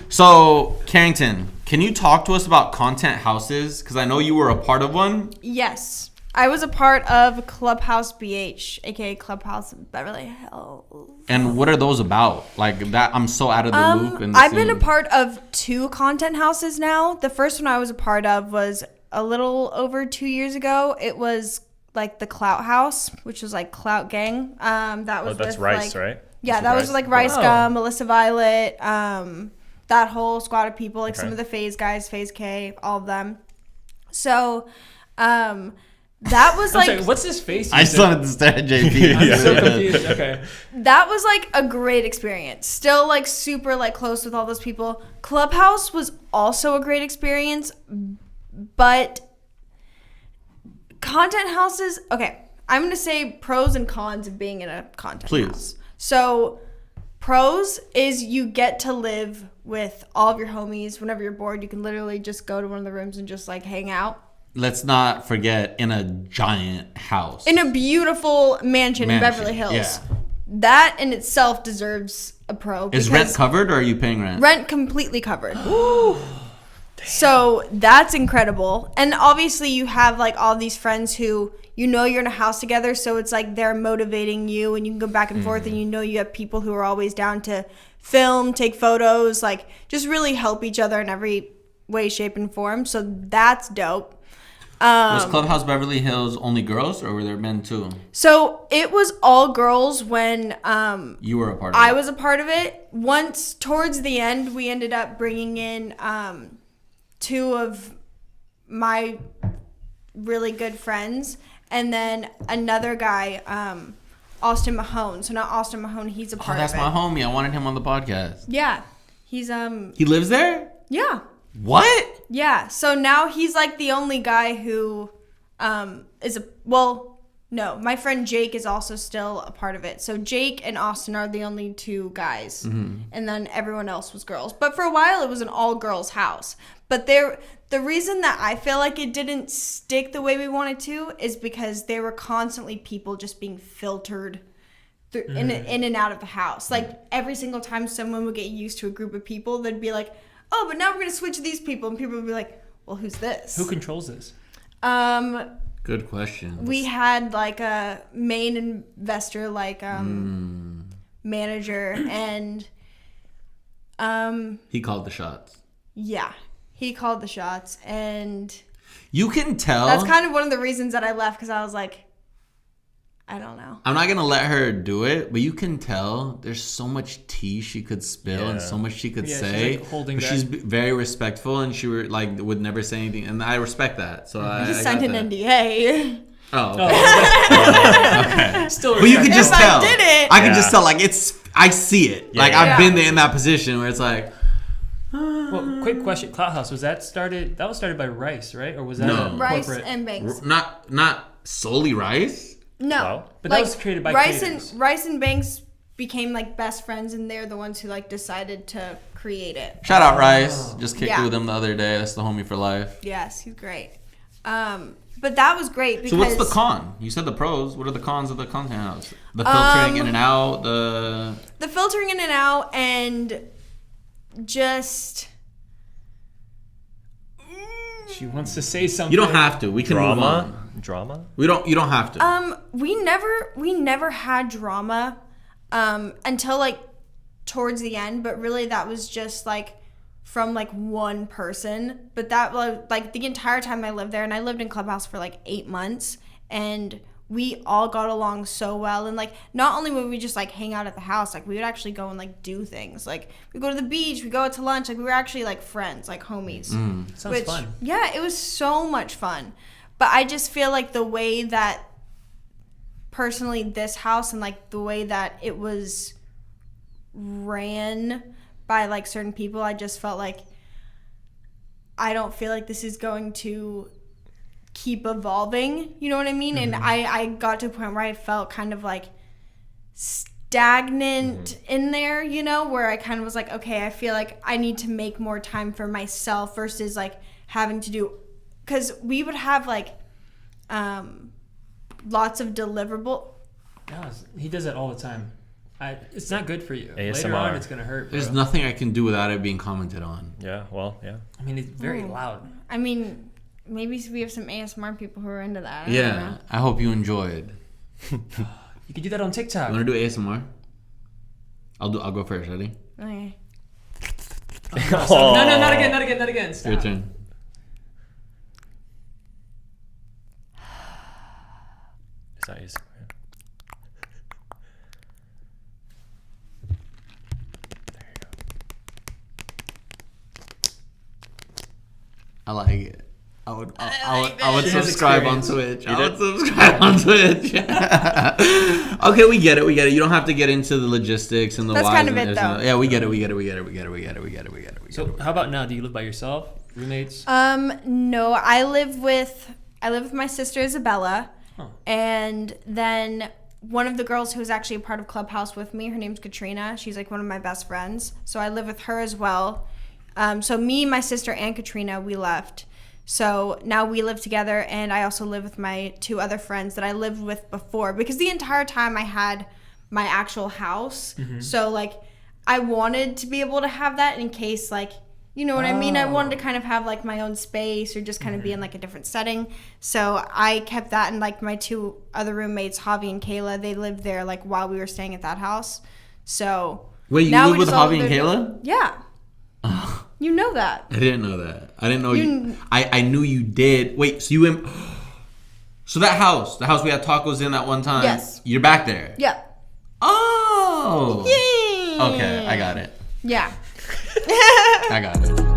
So, Carrington, can you talk to us about content houses? Because I know you were a part of one. Yes. I was a part of Clubhouse BH, aka Clubhouse Beverly Hills. And what are those about? Like that, I'm so out of the loop. I've been a part of 2 content houses now. The first one I was a part of was a little over 2 years ago. It was like the Clout House, which was like Clout Gang. That was that's with, Rice, like, right? Yeah, that was like Rice Gum, Melissa Violet, that whole squad of people, like some of the FaZe guys, FaZe K, all of them. So, that was like... Sorry, what's his face? I still had to stare at JP. I'm so confused. Okay. That was like a great experience. Still like super like close with all those people. Clubhouse was also a great experience, but content houses... Okay, I'm going to say pros and cons of being in a content house. So... Pros is you get to live with all of your homies. Whenever you're bored, you can literally just go to one of the rooms and just like hang out. Let's not forget, in a giant house. In a beautiful mansion in Beverly Hills. Yeah. That in itself deserves a pro. Is rent covered or are you paying rent? Rent completely covered. So that's incredible. And obviously you have like all these friends who you know you're in a house together, so it's like they're motivating you and you can go back and forth, and you know you have people who are always down to film, take photos, like just really help each other in every way, shape, and form. So that's dope. Was Clubhouse Beverly Hills only girls or were there men too? So it was all girls when you were a part of it. I was a part of it. Once towards the end, we ended up bringing in 2 of my really good friends. And then another guy, Austin Mahone. So not Austin Mahone, he's a part of it. Oh, that's my homie. I wanted him on the podcast. Yeah. He's He lives there? Yeah. What? Yeah. So now he's like the only guy who no, my friend Jake is also still a part of it. So Jake and Austin are the only 2 guys. Mm-hmm. And then everyone else was girls. But for a while it was an all girls house. But the reason that I feel like it didn't stick the way we wanted to is because there were constantly people just being filtered through, in and out of the house. Like every single time someone would get used to a group of people, they'd be like, oh, but now we're going to switch these people. And people would be like, well, who's this? Who controls this? Good question. We had like a main investor, like manager, and he called the shots. Yeah. He called the shots, and you can tell. That's kind of one of the reasons that I left, because I was like, I don't know. I'm not going to let her do it, but you can tell there's so much tea she could spill and so much she could say. She's like she's very respectful, and she would never say anything, and I respect that. So I just signed an NDA. Oh, okay. Okay. Still, but you can just tell. I did it. I can just tell. Like I see it. Yeah, like I've been there in that position where it's like. Well, quick question. Clout House, was that started? That was started by Rice, right? Or was that Rice corporate? and Banks? Not solely Rice. No, well, but that was created by Rice creators. and Rice and Banks became like best friends, and they're the ones who like decided to create it. Shout out Rice. Just kicked it with him the other day. That's the homie for life. Yes, he's great. But that was great because. So what's the con? You said the pros. What are the cons of the content house? The filtering in and out. The filtering in and out, and just. She wants to say something. You don't have to. We can move on. Drama? You don't have to. We never had drama until like towards the end, but really that was just like from like one person. But that like the entire time I lived there, and I lived in Clubhouse for like 8 months, and we all got along so well. And like not only would we just like hang out at the house, like we would actually go and like do things. Like we go to the beach, we go out to lunch, like we were actually like friends, like homies. Sounds fun. Yeah, it was so much fun. But I just feel like the way that personally this house and like the way that it was ran by like certain people, I just felt like I don't feel like this is going to keep evolving, you know what I mean? And I got to a point where I felt kind of like stagnant in there, you know, where I kind of was like, okay, I feel like I need to make more time for myself versus like having to do, because we would have like lots of deliverable. Yeah, he does that all the time. It's not good for you. ASMR. Later on, it's gonna hurt. There's bro. nothing I can do without it being commented on. Yeah, well, yeah. I mean, it's very loud. I mean, maybe we have some ASMR people who are into that. I don't know. I hope you enjoyed. You could do that on TikTok. You want to do ASMR? I'll go first. Ready? Okay. No, not again. Stop. Your turn. It's not ASMR. I like it. I would She has subscribe on experience. Twitch. I would subscribe on Twitch. Okay, we get it. You don't have to get into the logistics and the That's whys kind of and it, this and though. that. Yeah, we get it. So how about now? Do you live by yourself? Roommates? No, I live with my sister Isabella, Oh. and then one of the girls who was actually a part of Clubhouse with me. Her name's Katrina. She's like one of my best friends. So I live with her as well. So me, my sister, and Katrina, we left. So now we live together, and I also live with my 2 other friends that I lived with before, because the entire time I had my actual house. Mm-hmm. So like I wanted to be able to have that in case, like, you know what I mean? I wanted to kind of have like my own space, or just kind of be in like a different setting. So I kept that, and like my 2 other roommates, Javi and Kayla, they lived there like while we were staying at that house. So Wait, you now live we with just all Javi and live- Kayla? Yeah. You know that. I didn't know that. I didn't know I knew you did. Wait, so so that house, the house we had tacos in that one time. Yes. You're back there. Yeah. Oh. Yay. Okay, I got it. Yeah. I got it.